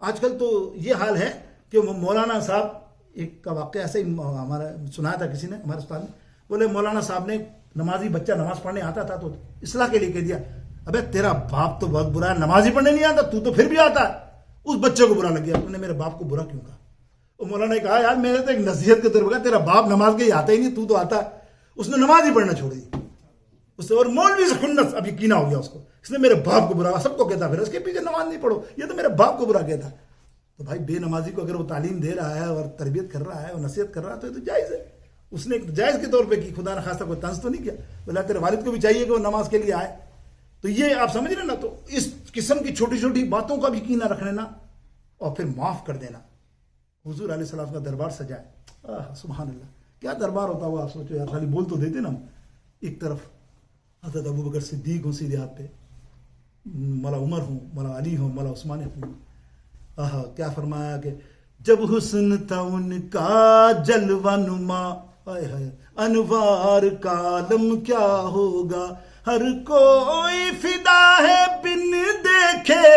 آج کل تو یہ حال ہے کہ مولانا صاحب ایک کا واقعہ ایسے ہی ہمارا سنایا تھا کسی نے، ہمارے استاد نے، بولے مولانا صاحب نے نمازی بچہ نماز پڑھنے آتا تھا تو اصلاح کے لیے کہہ دیا، ابے تیرا باپ تو بہت برا ہے، نمازی پڑھنے نہیں آتا، تو پھر بھی آتا ہے. اس بچے کو برا لگ گیا، تم نے میرے باپ کو برا کیوں کہا؟ اور مولانا نے کہا یار میں نے تو ایک نصیحت کے طور پر کہا، تیرا باپ نماز کے ہی آتا ہی نہیں، تو آتا ہے. اس نے نماز ہی پڑھنا چھوڑ دی اس سے، اور مولوی سے خنس اب یقین ہو گیا اس کو، اس نے میرے باپ کو برا، سب کو کہتا پھر اس کے پیچھے نماز نہیں پڑھو، یہ تو میرے باپ کو برا کہتا. تو بھائی بے نمازی کو اگر وہ تعلیم دے رہا ہے اور تربیت کر رہا ہے اور نصیحت کر رہا ہے تو یہ تو جائز ہے. اس نے جائز کے طور پہ کی، خدا نہ خواستہ کوئی طنز تو نہیں کیا، بولا تیرے والد کو بھی چاہیے کہ وہ نماز کے لیے آئے. تو یہ آپ سمجھ رہے نا، تو اس قسم کی چھوٹی چھوٹی باتوں کا بھی یقین نہ رکھ لینا اور پھر معاف کر دینا. حضور علیہ السلام کا دربار سجائے، سبحان اللہ کیا دربار ہوتا ہوا. آپ سوچو یار، خالی بول تو دیتے نا ہم. ایک طرف حضرت ابو بکر صدیق ہوں سیدھے ہاتھ پہ، مولا عمر ہوں، مولا علی ہوں، مولا عثمان ہوں. کیا فرمایا کہ جب حسن تھا ان کا جلوہ نما، انوار کا عالم کیا ہوگا، ہر کوئی فدا ہے بن دیکھے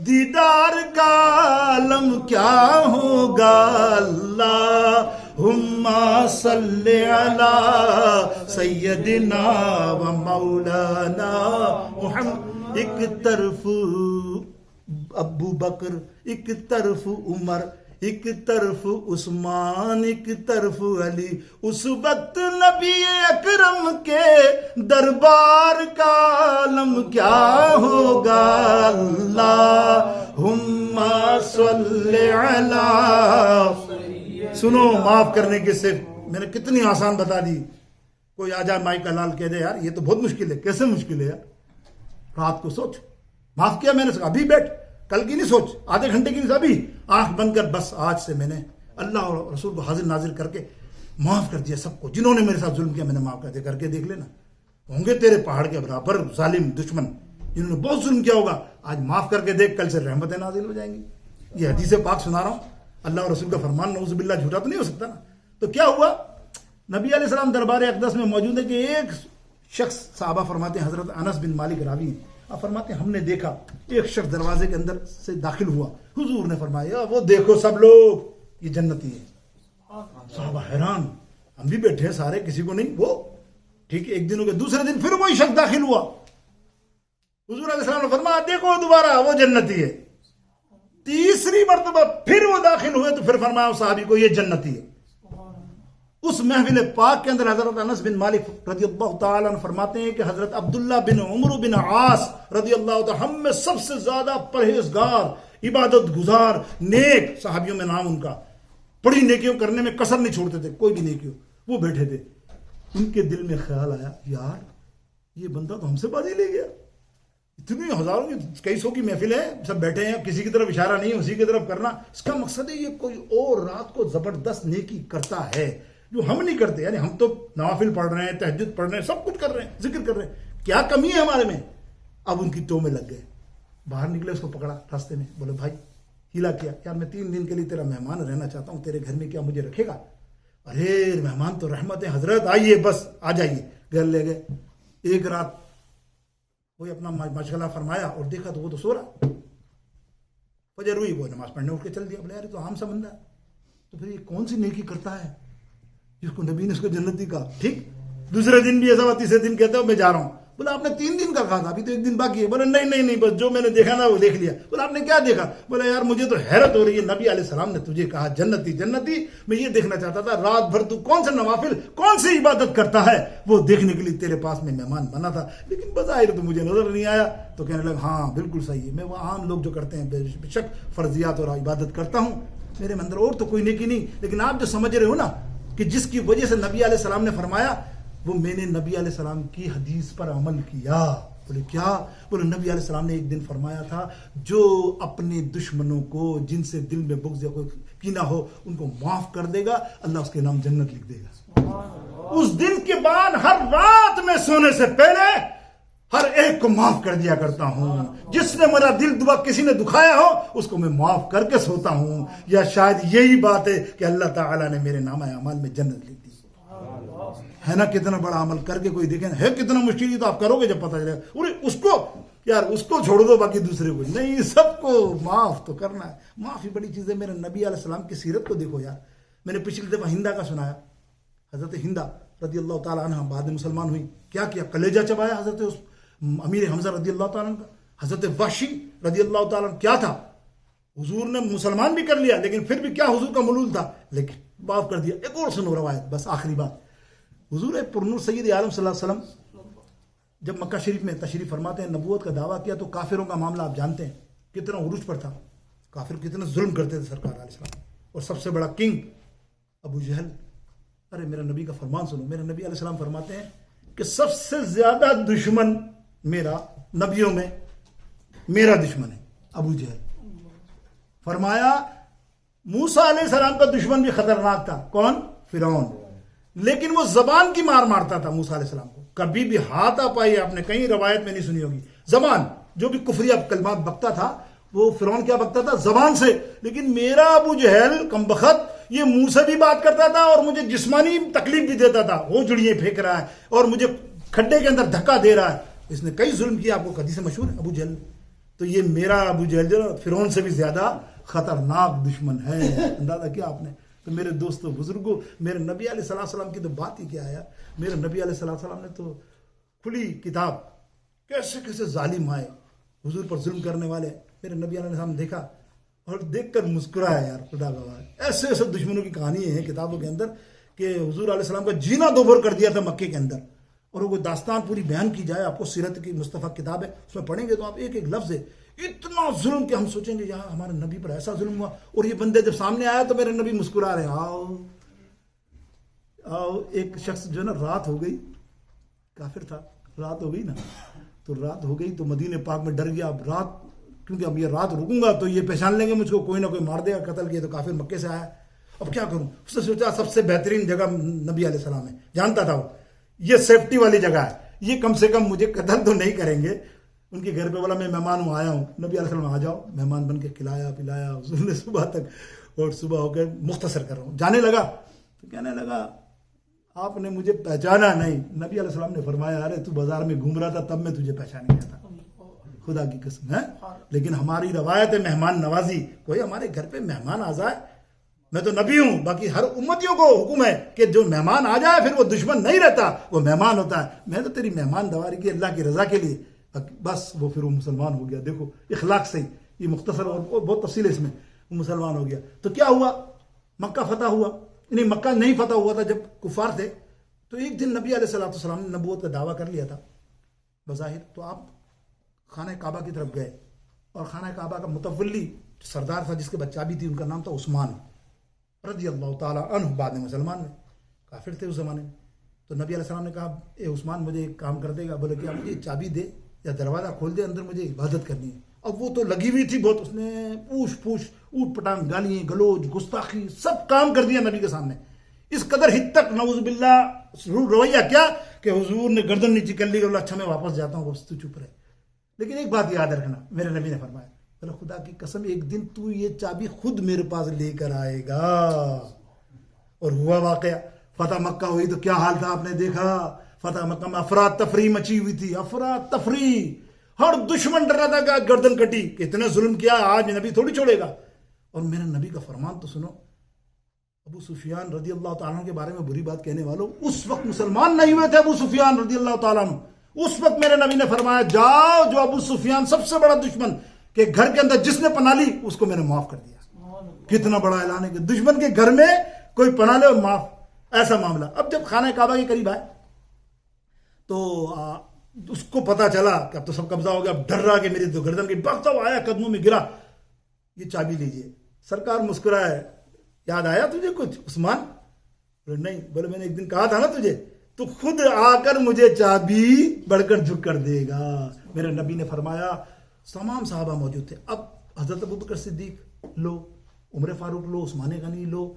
دیدار کا عالم کیا ہوگا. اللہم صلی علی سیدنا و مولانا محمد. ایک طرف ابو بکر، ایک طرف عمر، ایک طرف عثمان، ایک طرف علی. اس وقت نبی اکرم کے دربار کا عالم کیا ہوگا. اللہم صلی علی. سنو، معاف کرنے کے سے میں نے کتنی آسان بتا دی. کوئی آ جائے مائی کا لال کہہ دے یار یہ تو بہت مشکل ہے. کیسے مشکل ہے یار؟ رات کو سوچ، معاف کیا میں نے، ابھی بیٹھ، کل کی نہیں سوچ، آدھے گھنٹے کی نہیں، ابھی آنکھ بند کر، بس آج سے میں نے اللہ اور رسول کو حاضر ناظر کر کے معاف کر دیا سب کو، جنہوں نے میرے ساتھ ظلم کیا میں نے معاف کر دیا. کر کے دیکھ لینا، ہوں گے تیرے پہاڑ کے برابر ظالم دشمن جنہوں نے بہت ظلم کیا ہوگا. آج معاف کر کے دیکھ، کل سے رحمتیں نازل ہو جائیں گی. یہ حدیث پاک سنا رہا ہوں، اللہ اور رسول کا فرمان، نعوذ باللہ جھوٹا تو نہیں ہو سکتا نا. تو کیا ہوا، نبی علیہ السلام دربار اقدس میں موجود ہے کہ ایک شخص، صحابہ فرماتے ہیں، حضرت انس بن مالک راوی ہیں، آپ فرماتے ہیں ہم نے دیکھا ایک شخص دروازے کے اندر سے داخل ہوا. حضور نے فرمایا وہ دیکھو سب لوگ یہ جنتی ہے. صحابہ حیران، ہم بھی بیٹھے ہیں سارے، کسی کو نہیں. وہ ٹھیک ہے، ایک دن ہو گیا، دوسرے دن پھر وہی شخص داخل ہوا. حضور علیہ السلام نے فرمایا دیکھو دوبارہ وہ جنتی ہے. تیسری مرتبہ پھر وہ داخل ہوئے تو پھر فرمایا اس صحابی کو یہ جنتی ہے. اس محفل پاک کے اندر حضرت انس بن مالک رضی اللہ تعالیٰ عنہ فرماتے ہیں کہ حضرت عبداللہ بن عمرو بن عاص رضی اللہ تعالیٰ ہم میں سب سے زیادہ پرہیزگار، عبادت گزار، نیک صحابیوں میں نام ان کا، بڑی نیکیوں کرنے میں کسر نہیں چھوڑتے تھے کوئی بھی نیکیوں. وہ بیٹھے تھے، ان کے دل میں خیال آیا یار یہ بندہ تو ہم سے بازی لے گیا. اتنی ہزاروں کی کئی سو کی محفل ہے، سب بیٹھے ہیں، کسی کی طرف اشارہ نہیں اسی کی طرف کرنا. اس کا مقصد ہے یہ کوئی اور رات کو زبردست نیکی کرتا ہے جو ہم نہیں کرتے. یعنی ہم تو نوافل پڑھ رہے ہیں، تہجد پڑھ رہے ہیں، سب کچھ کر رہے ہیں، ذکر کر رہے ہیں، کیا کمی ہے ہمارے میں. اب ان کی ٹو میں لگ گئے، باہر نکلے، اس کو پکڑا راستے میں، بولے بھائی ہیلا کیا یار میں 3 دن کے لیے تیرا مہمان رہنا چاہتا ہوں، تیرے گھر میں کیا مجھے رکھے گا؟ ارے مہمان تو رحمت ہے حضرت، آئیے بس آ جائیے. گھر لے گئے. ایک رات کوئی اپنا مشغلہ فرمایا اور دیکھا تو وہ تو سو رہا. فجر ہوئی، وہ نماز پڑھنے اٹھ کے چل دیا. بولے یار تو عام سا بندہ ہے، تو پھر یہ کون سی نیکی کرتا ہے جس کو نبی نے اس کو جنتی کہا. ٹھیک دوسرے دن بھی ایسا ہوا، تیسرے دن کہتا ہوں میں جا رہا ہوں. بولا آپ نے 3 دن کا کہا تھا، ابھی تو 1 دن باقی ہے. بولا نہیں بس جو میں نے دیکھا نا وہ دیکھ لیا. بولا آپ نے کیا دیکھا؟ بولا یار مجھے تو حیرت ہو رہی ہے، نبی علیہ السلام نے تجھے کہا جنتی جنتی، میں یہ دیکھنا چاہتا تھا رات بھر تو کون سے نوافل کون سی عبادت کرتا ہے وہ دیکھنے کے لیے تیرے پاس میں مہمان بنا تھا، لیکن بظاہر تو مجھے نظر نہیں آیا. تو کہنے لگا ہاں بالکل صحیح ہے، میں وہ عام لوگ جو کرتے ہیں بے شک فرضیات اور عبادت کرتا ہوں، میرے اندر اور تو کوئی نیکی نہیں. لیکن آپ جو سمجھ رہے ہو نا کہ جس کی وجہ سے نبی علیہ السلام نے فرمایا، وہ میں نے نبی علیہ السلام کی حدیث پر عمل کیا. بولے کیا؟ بولے نبی علیہ السلام نے ایک دن فرمایا تھا جو اپنے دشمنوں کو جن سے دل میں بغض یا کوئی کینہ ہو ان کو معاف کر دے گا، اللہ اس کے نام جنت لکھ دے گا. اس دن کے بعد ہر رات میں سونے سے پہلے ہر ایک کو معاف کر دیا کرتا ہوں. جس نے میرا دل کسی نے دکھایا ہو اس کو میں معاف کر کے سوتا ہوں. یا شاید یہی بات ہے کہ اللہ تعالیٰ نے میرے نامہ اعمال میں جنت لکھ دی. ہے نا کتنا بڑا عمل کر کے کوئی دیکھیں ہے کتنا مشکل، یہ تو آپ کرو گے جب پتہ چلے گا. اور اس کو یار اس کو چھوڑ دو باقی دوسرے کو نہیں، سب کو معاف تو کرنا ہے. معافی بڑی چیز ہے. میرے نبی علیہ السلام کی سیرت کو دیکھو یار. میں نے پچھلی دفعہ ہندا کا سنایا، حضرت ہندا رضی اللہ تعالیٰ عنہ بعد میں مسلمان ہوئی. کیا کلیجہ چبایا حضرت اس امیر حمزہ رضی اللہ تعالیٰ عنہ کا. حضرت وحشی رضی اللہ تعالیٰ عنہ کیا تھا، حضور نے مسلمان بھی کر لیا لیکن پھر بھی کیا حضور کا ملول تھا لیکن معاف کر دیا. ایک اور سنو روایت، بس آخری بات. حضور پرنور سید عالم صلی اللہ علیہ وسلم جب مکہ شریف میں تشریف فرماتے ہیں، نبوت کا دعویٰ کیا تو کافروں کا معاملہ آپ جانتے ہیں کتنا عروج پر تھا. کافر کتنا ظلم کرتے تھے سرکار علیہ السلام. اور سب سے بڑا کنگ ابو جہل. ارے میرا نبی کا فرمان سنو. میرے نبی علیہ السلام فرماتے ہیں کہ سب سے زیادہ دشمن میرا نبیوں میں میرا دشمن ہے ابو جہل. فرمایا موسیٰ علیہ السلام کا دشمن بھی خطرناک تھا. کون؟ فرعون. لیکن وہ زبان کی مار مارتا تھا موسیٰ علیہ السلام کو. کبھی بھی ہاتھ پائی آپ نے کہیں روایت میں نہیں سنی ہوگی. زبان جو بھی کفریہ کلمات بکتا تھا وہ فرعون کیا بکتا تھا؟ زبان سے. لیکن میرا ابو جہل کم بخت یہ منہ سے بھی بات کرتا تھا اور مجھے جسمانی تکلیف بھی دیتا تھا. وہ جڑیاں پھینک رہا ہے اور مجھے کھڈے کے اندر دھکا دے رہا ہے. اس نے کئی ظلم کیا. آپ کو حدیث مشہور ہے ابو جہل. تو یہ میرا ابو جہل جو فرعون سے بھی زیادہ خطرناک دشمن ہے. اندازہ کیا آپ نے؟ تو میرے دوستوں بزرگوں، میرے نبی علیہ السلام کی تو بات ہی کیا ہے. میرے نبی علیہ السلام نے تو کھلی کتاب کیسے کیسے ظالم آئے حضور پر ظلم کرنے والے. میرے نبی علیہ السلام نے دیکھا اور دیکھ کر مسکرایا. یار خدا گواہ ایسے ایسے دشمنوں کی کہانی ہیں کتابوں کے اندر کہ حضور علیہ السلام کا جینا دوبھر کر دیا تھا مکے کے اندر. اور وہ داستان پوری بیان کی جائے، آپ کو سیرت کی مصطفیٰ کتاب ہے اس میں پڑھیں گے تو آپ ایک ایک لفظ ہے اتنا ظلم کہ ہم سوچیں گے یہاں ہمارے نبی پر ایسا ظلم ہوا. اور یہ بندے جب سامنے آیا تو میرے نبی مسکرا رہے ہیں. آؤ. ایک شخص جو نا رات ہو گئی، کافر تھا، رات ہو گئی نا، تو رات ہو گئی تو مدینہ پاک میں ڈر گیا. اب رات کیونکہ اب یہ رات رکوں گا تو یہ پہچان لیں گے مجھ کو، کوئی نہ کوئی مار دے گا. قتل کیا تو کافر مکے سے آیا. اب کیا کروں؟ اس نے سوچا سب سے بہترین جگہ نبی علیہ السلام ہے. جانتا تھا وہ یہ سیفٹی والی جگہ ہے، یہ کم سے کم مجھے قتل تو نہیں کریں گے. ان کے گھر پہ بولا میں مہمان ہوں، آیا ہوں. نبی علیہ السلام آ جاؤ. مہمان بن کے کھلایا پلایا حضور نے صبح تک. اور صبح ہو کے مختصر کر رہا ہوں جانے لگا تو کہنے لگا آپ نے مجھے پہچانا نہیں. نبی علیہ السلام نے فرمایا ارے تو بازار میں گھوم رہا تھا تب میں تجھے پہچان گیا تھا. خدا کی قسم ہے. لیکن ہماری روایت ہے مہمان نوازی. کوئی ہمارے گھر پہ مہمان آ جائے، میں تو نبی ہوں، باقی ہر امتیوں کو حکم ہے کہ جو مہمان آ جائے پھر وہ دشمن نہیں رہتا، وہ مہمان ہوتا ہے. میں تو تیری مہمان دواری کی اللہ کی رضا کے لیے. بس وہ پھر وہ مسلمان ہو گیا. دیکھو اخلاق سے, یہ مختصر اور بہت تفصیل ہے اس میں. وہ مسلمان ہو گیا تو کیا ہوا, مکہ فتح ہوا. نہیں, مکہ نہیں فتح ہوا تھا جب کفار تھے. تو ایک دن نبی علیہ الصلوۃ والسلام نے نبوت کا دعویٰ کر لیا تھا بظاہر. تو آپ خانہ کعبہ کی طرف گئے اور خانہ کعبہ کا متولی سردار تھا جس کے بچہ بھی تھی, ان کا نام تھا عثمان رضی اللہ تعالیٰ عنہ. بعد میں مسلمان میں, کافر تھے اس زمانے میں. تو نبی علیہ السلام نے کہا اے عثمان مجھے ایک کام کر دے گا. بولے کہ مجھے چابی دے یا دروازہ کھول دے, اندر مجھے عبادت کرنی ہے. اب وہ تو لگی ہوئی تھی بہت, اس نے پوچھ اوٹ پٹانگ گالیاں گلوچ گستاخی سب کام کر دیا نبی کے سامنے. اس قدر حد تک نعوذ باللہ رویہ کیا کہ حضور نے گردن نیچے کر لی, اللہ اچھا میں واپس جاتا ہوں, بس تو چپ رہے. لیکن ایک بات یاد رکھنا, میرے نبی نے فرمایا خدا کی قسم ایک دن تو یہ چابی خود میرے پاس لے کر آئے گا. اور ہوا واقعہ, فتح مکہ ہوئی تو کیا حال تھا آپ نے دیکھا. فتح مکہ میں افراد تفریح مچی ہوئی تھی, افراد تفریح. ہر دشمن ڈر رہا تھا کہ گردن کٹی کہ اتنے ظلم کیا, آج نبی تھوڑی چھوڑے گا. اور میرے نبی کا فرمان تو سنو, ابو سفیان رضی اللہ تعالیٰ کے بارے میں بری بات کہنے والوں, اس وقت مسلمان نہیں ہوئے تھے ابو سفیان رضی اللہ تعالیٰ. اس وقت میرے نبی نے فرمایا جاؤ جو ابو سفیان سب سے بڑا دشمن کہ گھر کے اندر جس نے پناہ لی اس کو میں نے معاف کر دیا. کتنا بڑا اعلان ہے کہ دشمن کے گھر میں کوئی پناہ لے اور معاف, ایسا معاملہ. اب جب خانہ کعبہ کے قریب آئے تو اس کو پتا چلا کہ اب تو سب قبضہ ہو گیا. اب ڈر رہا کہ میری تو گردن کی, بھاگتا ہوا آیا, قدموں میں گرا, یہ چابی لیجئے. سرکار مسکرائے, یاد آیا تجھے کچھ عثمان؟ بولے نہیں. بولے میں نے ایک دن کہا تھا نا تجھے, تو خود آ کر مجھے چابی بڑھ کر جھک کر دے گا. میرے نبی نے فرمایا, تمام صحابہ موجود تھے. اب حضرت ابوبکر صدیق لو, عمر فاروق لو, عثمان غنی لو,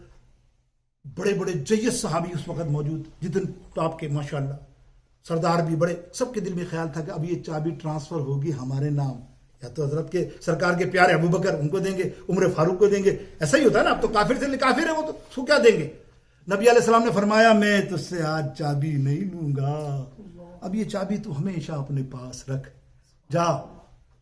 بڑے بڑے جیس صحابی اس وقت موجود, جتنے ٹاپ کے ماشاءاللہ سردار بھی بڑے, سب کے دل میں خیال تھا کہ اب یہ چابی ٹرانسفر ہوگی ہمارے نام, یا تو حضرت کے سرکار کے پیارے ابوبکر ان کو دیں گے, عمر فاروق کو دیں گے. ایسا ہی ہوتا ہے نا, اب تو کافر سے کافر ہے وہ, تو اس کو کیا دیں گے. نبی علیہ السلام نے فرمایا میں تجھ سے آج چابی نہیں لوں گا, اب یہ چابی تو ہمیشہ اپنے پاس رکھ, جا.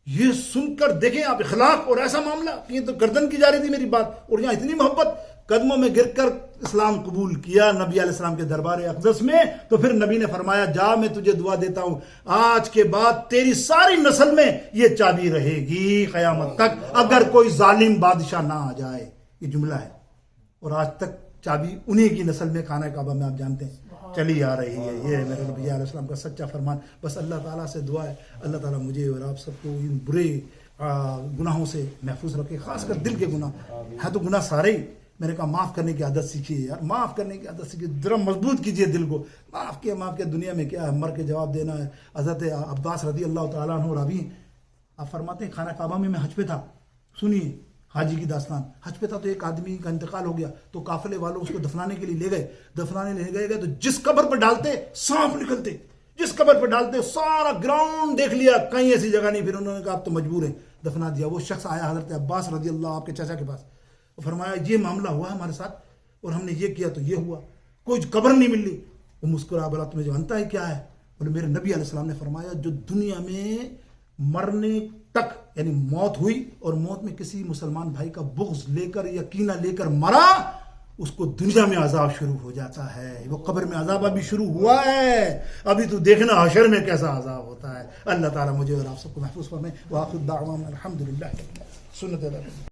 یہ سن کر دیکھیں آپ اخلاق اور ایسا معاملہ, یہ تو گردن کی جا رہی تھی میری بات, اور یہاں اتنی محبت, قدموں میں گر کر اسلام قبول کیا نبی علیہ السلام کے دربار اقدس میں. تو پھر نبی نے فرمایا جا میں تجھے دعا دیتا ہوں, آج کے بعد تیری ساری نسل میں یہ چابی رہے گی قیامت تک, اگر کوئی ظالم بادشاہ نہ آ جائے. یہ جملہ ہے, اور آج تک چابی انہی کی نسل میں خانہ کعبہ میں آپ جانتے ہیں چلی آ رہی ہے. یہ میرے نبی علیہ السلام کا سچا فرمان. بس اللہ تعالیٰ سے دعا ہے اللہ تعالیٰ مجھے اور آپ سب کو ان برے گناہوں سے محفوظ رکھے, خاص کر دل کے گناہ ہے. تو گناہ سارے ہی, میں نے کہا معاف کرنے کی عادت سیکھیے یار, معاف کرنے کی عادت سیکھیے, ذرا مضبوط کیجیے دل کو. معاف کیا دنیا میں کیا ہے, مر کے جواب دینا ہے. حضرت عباس رضی اللہ تعالیٰ عنہ راوی, آپ فرماتے ہیں خانہ کعبہ میں حج پہ تھا. سنیے حاجی کی داستان. حج پہ تھا تو ایک آدمی کا انتقال ہو گیا, تو قافلے والوں اس کو دفنانے کے لیے لے گئے. تو جس قبر پہ ڈالتے سانپ نکلتے, جس قبر پہ ڈالتے سارا گراؤنڈ دیکھ لیا, کہیں ایسی جگہ نہیں. پھر انہوں نے کہا اب تو مجبور ہیں, دفنا دیا. وہ شخص آیا حضرت عباس رضی اللہ آپ کے چچا کے پاس, فرمایا یہ معاملہ ہوا ہمارے ساتھ اور ہم نے یہ کیا تو یہ ہوا, کوئی قبر نہیں مل رہی. وہ مسکرا, بولا تمہیں جانتا ہے کیا ہے؟ بولے میرے نبی علیہ السلام نے فرمایا جو دنیا میں مرنے تک یعنی موت ہوئی اور موت میں کسی مسلمان بھائی کا بغض لے کر یا کینہ لے کر مرا, اس کو دنیا میں عذاب شروع ہو جاتا ہے. وہ قبر میں عذاب ابھی شروع ہوا ہے, ابھی تو دیکھنا حشر میں کیسا عذاب ہوتا ہے. اللہ تعالیٰ مجھے اور آپ سب کو محفوظ فرمائے. وآخر دعوانا الحمدللہ سنت اللہ.